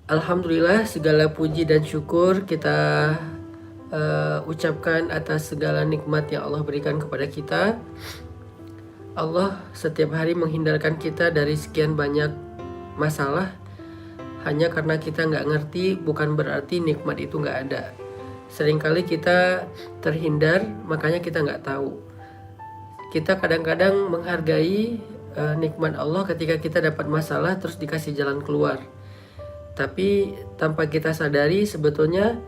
Alhamdulillah, segala puji dan syukur kita ucapkan atas segala nikmat yang Allah berikan kepada kita. Allah setiap hari menghindarkan kita dari sekian banyak masalah. Hanya karena kita nggak ngerti, bukan berarti nikmat itu nggak ada. Seringkali kita terhindar, makanya kita nggak tahu. Kita kadang-kadang menghargai nikmat Allah ketika kita dapat masalah terus dikasih jalan keluar. Tapi tanpa kita sadari sebetulnya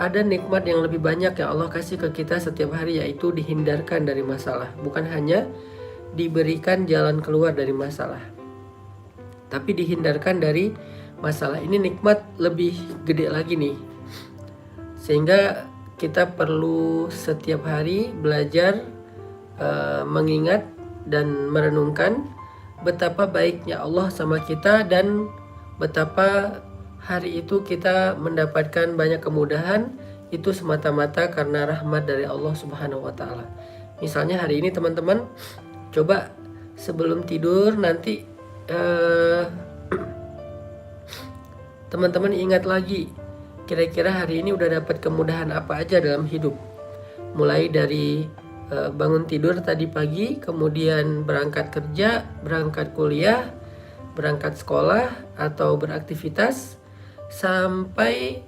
ada nikmat yang lebih banyak yang Allah kasih ke kita setiap hari, yaitu dihindarkan dari masalah. Bukan hanya diberikan jalan keluar dari masalah, tapi dihindarkan dari masalah. Ini nikmat lebih gede lagi nih. Sehingga kita perlu setiap hari belajar mengingat dan merenungkan betapa baiknya Allah sama kita dan betapa hari itu kita mendapatkan banyak kemudahan itu semata-mata karena rahmat dari Allah Subhanahu wa taala. Misalnya hari ini teman-teman coba sebelum tidur nanti teman-teman ingat lagi kira-kira hari ini udah dapat kemudahan apa aja dalam hidup. Mulai dari bangun tidur tadi pagi, kemudian berangkat kerja, berangkat kuliah, berangkat sekolah atau beraktivitas, sampai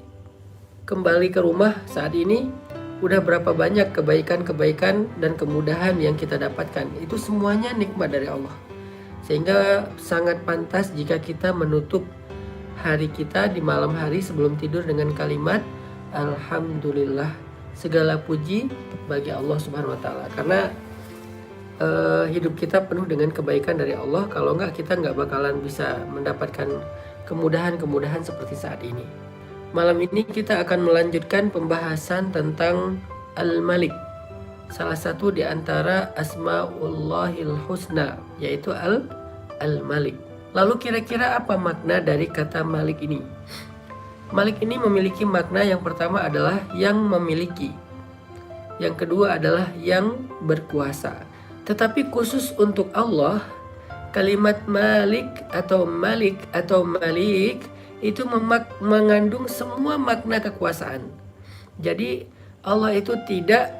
kembali ke rumah saat ini, udah berapa banyak kebaikan-kebaikan dan kemudahan yang kita dapatkan. Itu semuanya nikmat dari Allah. Sehingga sangat pantas jika kita menutup hari kita di malam hari sebelum tidur dengan kalimat Alhamdulillah, segala puji bagi Allah Subhanahu wa taala. Karena hidup kita penuh dengan kebaikan dari Allah. Kalau enggak, kita enggak bakalan bisa mendapatkan kemudahan-kemudahan seperti saat ini. Malam ini kita akan melanjutkan pembahasan tentang Al-Malik, salah satu di antara Asmaullahil Husna, yaitu Al-Malik. Lalu kira-kira apa makna dari kata Malik ini? Malik ini memiliki makna yang pertama adalah yang memiliki, yang kedua adalah yang berkuasa. Tetapi khusus untuk Allah, kalimat Malik atau Malik atau Malik itu mengandung semua makna kekuasaan. Jadi Allah itu tidak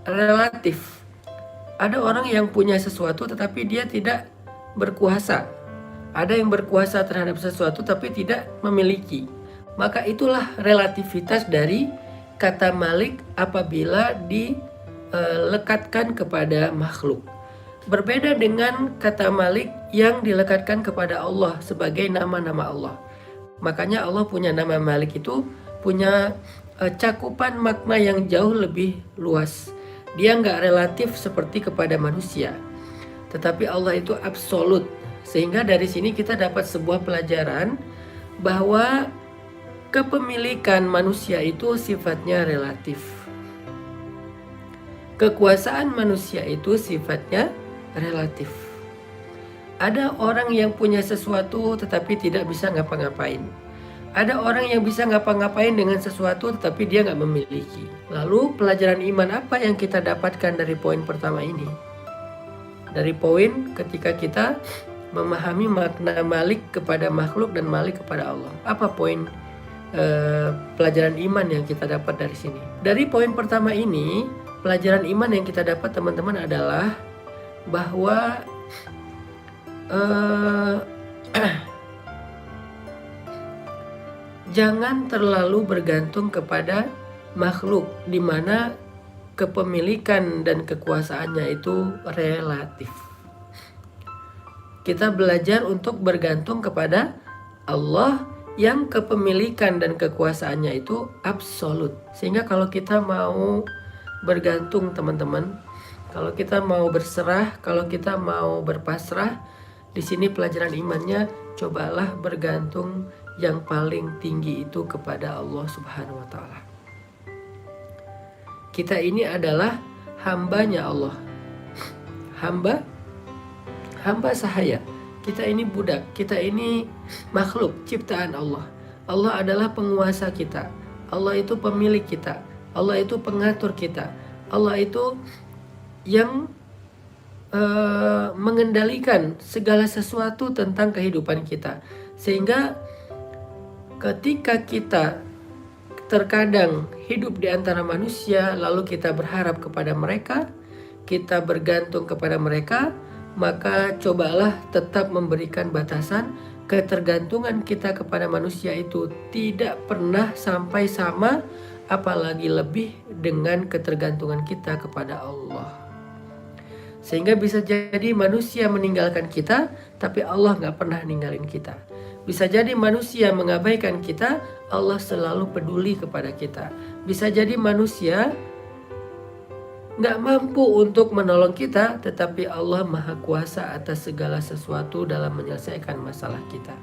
relatif. Ada orang yang punya sesuatu tetapi dia tidak berkuasa. Ada yang berkuasa terhadap sesuatu tapi tidak memiliki. Maka itulah relativitas dari kata Malik apabila dilekatkan kepada makhluk. Berbeda dengan kata Malik yang dilekatkan kepada Allah sebagai nama-nama Allah. Makanya Allah punya nama Malik itu punya cakupan makna yang jauh lebih luas. Dia nggak relatif seperti kepada manusia, tetapi Allah itu absolut. Sehingga dari sini kita dapat sebuah pelajaran bahwa kepemilikan manusia itu sifatnya relatif. Kekuasaan manusia itu sifatnya relatif. Ada orang yang punya sesuatu tetapi tidak bisa ngapa-ngapain. Ada orang yang bisa ngapa-ngapain dengan sesuatu tetapi dia nggak memiliki. Lalu pelajaran iman apa yang kita dapatkan dari poin pertama ini? Dari poin ketika kita memahami makna Malik kepada makhluk dan Malik kepada Allah. Apa poin pelajaran iman yang kita dapat dari sini? Dari poin pertama ini, pelajaran iman yang kita dapat teman-teman adalah bahwa jangan terlalu bergantung kepada makhluk di mana kepemilikan dan kekuasaannya itu relatif. Kita belajar untuk bergantung kepada Allah yang kepemilikan dan kekuasaannya itu absolut. Sehingga kalau kita mau bergantung teman-teman, kalau kita mau berserah, kalau kita mau berpasrah, di sini pelajaran imannya, cobalah bergantung yang paling tinggi itu kepada Allah Subhanahu wa taala. Kita ini adalah hambanya Allah. Hamba sahaya. Kita ini budak, kita ini makhluk ciptaan Allah. Allah adalah penguasa kita. Allah itu pemilik kita. Allah itu pengatur kita. Allah itu yang mengendalikan segala sesuatu tentang kehidupan kita. Sehingga ketika kita terkadang hidup di antara manusia, lalu kita berharap kepada mereka, kita bergantung kepada mereka, maka cobalah tetap memberikan batasan. Ketergantungan kita kepada manusia itu tidak pernah sampai sama, apalagi lebih dengan ketergantungan kita kepada Allah. Sehingga bisa jadi manusia meninggalkan kita, tapi Allah gak pernah ninggalin kita. Bisa jadi manusia mengabaikan kita, Allah selalu peduli kepada kita. Bisa jadi manusia gak mampu untuk menolong kita, tetapi Allah Maha Kuasa atas segala sesuatu dalam menyelesaikan masalah kita.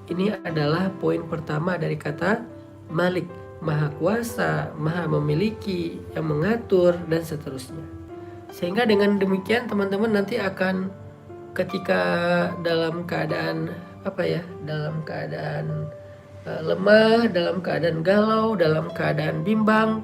Ini adalah poin pertama dari kata Malik, Maha Kuasa, Maha Memiliki, yang mengatur, dan seterusnya. Sehingga dengan demikian teman-teman nanti akan ketika dalam keadaan dalam keadaan lemah, dalam keadaan galau, dalam keadaan bimbang,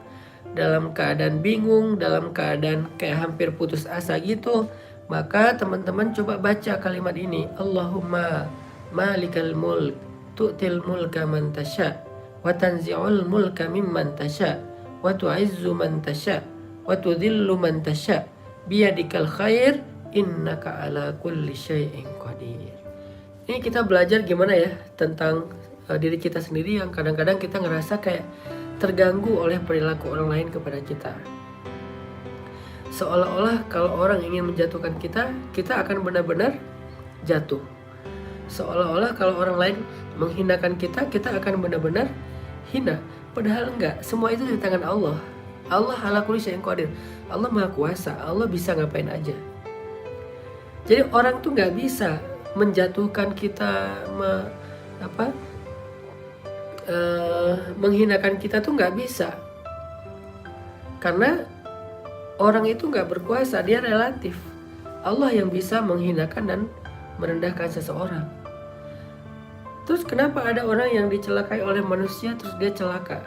dalam keadaan bingung, dalam keadaan kayak hampir putus asa gitu, maka teman-teman coba baca kalimat ini, Allahumma malikal mulk tu'til mulka man tasha wa tanzi'ul mulka mimman tasha wa tu'izzu man tasha wa tudhillu man tasha biyadikal khair innaka ala kulli syai'in qadir. Ini kita belajar gimana ya tentang diri kita sendiri yang kadang-kadang kita ngerasa kayak terganggu oleh perilaku orang lain kepada kita. Seolah-olah kalau orang ingin menjatuhkan kita, kita akan benar-benar jatuh. Seolah-olah kalau orang lain menghinakan kita, kita akan benar-benar hina. Padahal enggak, semua itu di tangan Allah. Allah ala kulli syai'in qadir. Allah Maha Kuasa, Allah bisa ngapain aja. Jadi orang tuh nggak bisa menjatuhkan kita, menghinakan kita tuh nggak bisa. Karena orang itu nggak berkuasa, dia relatif. Allah yang bisa menghinakan dan merendahkan seseorang. Terus kenapa ada orang yang dicelakai oleh manusia terus dia celaka?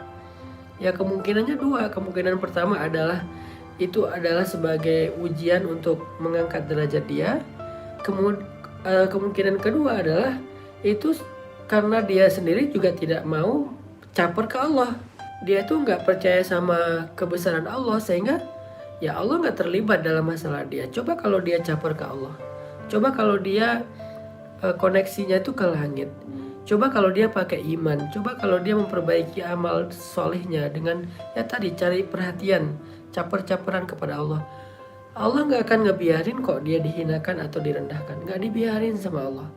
Ya kemungkinannya dua. Kemungkinan pertama adalah itu adalah sebagai ujian untuk mengangkat derajat dia. Kemungkinan kedua adalah itu karena dia sendiri juga tidak mau caper ke Allah. Dia tuh nggak percaya sama kebesaran Allah, sehingga ya Allah nggak terlibat dalam masalah dia. Coba kalau dia caper ke Allah, coba kalau dia koneksinya itu ke langit, coba kalau dia pakai iman, coba kalau dia memperbaiki amal solehnya dengan ya tadi cari perhatian, caper-caperan kepada Allah. Allah nggak akan ngebiarin kok dia dihinakan atau direndahkan, nggak dibiarin sama Allah.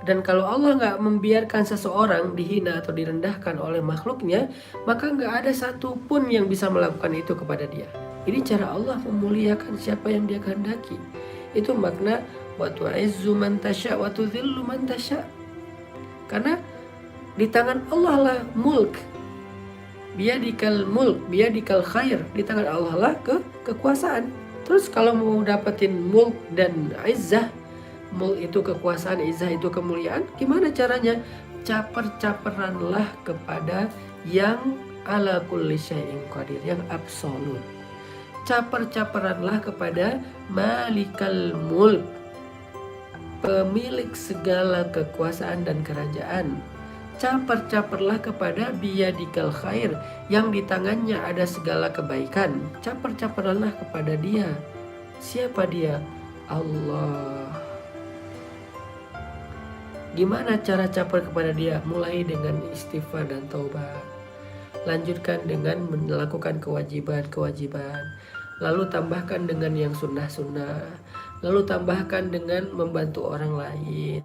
Dan kalau Allah nggak membiarkan seseorang dihina atau direndahkan oleh makhluknya, maka nggak ada satupun yang bisa melakukan itu kepada dia. Ini cara Allah memuliakan siapa yang dia kehendaki. Itu makna wa tu'izzu man tasya wa tudhillu man tasya. Karena di tangan Allah lah mulk. Biyadikal mulk, biyadikal khair. Di tangan Allah lah kekuasaan. Terus kalau mau dapetin mulk dan izzah, mulk itu kekuasaan, izzah itu kemuliaan, gimana caranya? Caper-caperanlah kepada yang ala kulli syai'in qadir, yang absolut. Caper-caperanlah kepada malikal mulk, pemilik segala kekuasaan dan kerajaan. Caper-caperlah kepada biyadikal khair, yang di tangannya ada segala kebaikan. Caper-caperlah kepada dia. Siapa dia? Allah. Gimana cara caper kepada dia? Mulai dengan istighfar dan taubat. Lanjutkan dengan melakukan kewajiban-kewajiban. Lalu tambahkan dengan yang sunnah-sunnah. Lalu tambahkan dengan membantu orang lain.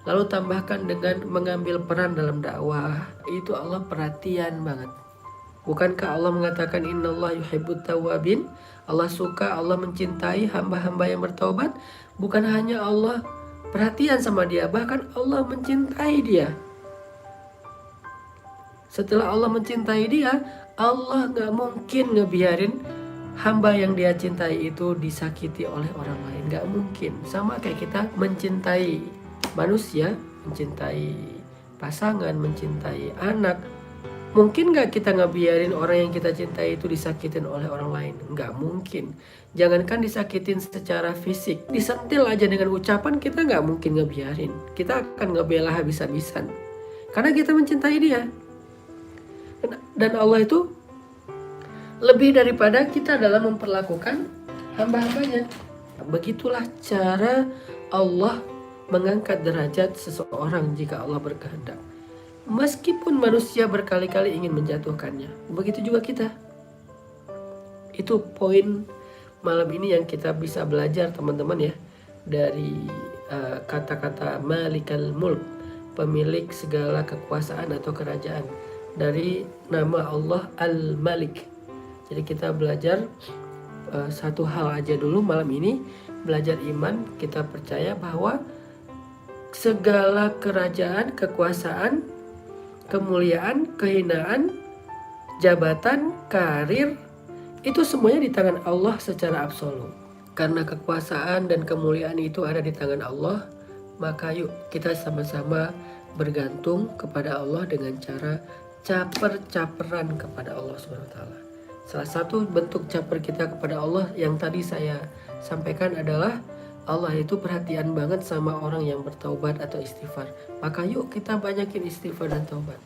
Lalu tambahkan dengan mengambil peran dalam dakwah. Itu Allah perhatian banget. Bukankah Allah mengatakan innallaha yuhibbut tawwabin? Allah suka, Allah mencintai hamba-hamba yang bertaubat. Bukan hanya Allah perhatian sama dia, bahkan Allah mencintai dia. Setelah Allah mencintai dia, Allah gak mungkin ngebiarin hamba yang dia cintai itu disakiti oleh orang lain. Gak mungkin. Sama kayak kita mencintai manusia, mencintai pasangan, mencintai anak. Mungkin gak kita ngebiarin orang yang kita cintai itu disakitin oleh orang lain? Gak mungkin. Jangankan disakitin secara fisik, disentil aja dengan ucapan kita gak mungkin ngebiarin. Kita akan ngebela habis-habisan karena kita mencintai dia. Dan Allah itu lebih daripada kita dalam memperlakukan hamba-hambanya. Begitulah cara Allah mengangkat derajat seseorang jika Allah berkehendak. Meskipun manusia berkali-kali ingin menjatuhkannya, begitu juga kita. Itu poin malam ini yang kita bisa belajar teman-teman ya, dari kata-kata Malikal Mulk, pemilik segala kekuasaan atau kerajaan, dari nama Allah Al-Malik. Jadi kita belajar satu hal aja dulu malam ini, belajar iman. Kita percaya bahwa segala kerajaan, kekuasaan, kemuliaan, kehinaan, jabatan, karir, itu semuanya di tangan Allah secara absolut. Karena kekuasaan dan kemuliaan itu ada di tangan Allah, maka yuk kita sama-sama bergantung kepada Allah dengan cara caper-caperan kepada Allah SWT. Salah satu bentuk caper kita kepada Allah yang tadi saya sampaikan adalah Allah itu perhatian banget sama orang yang bertaubat atau istighfar. Maka yuk kita banyakin istighfar dan taubat.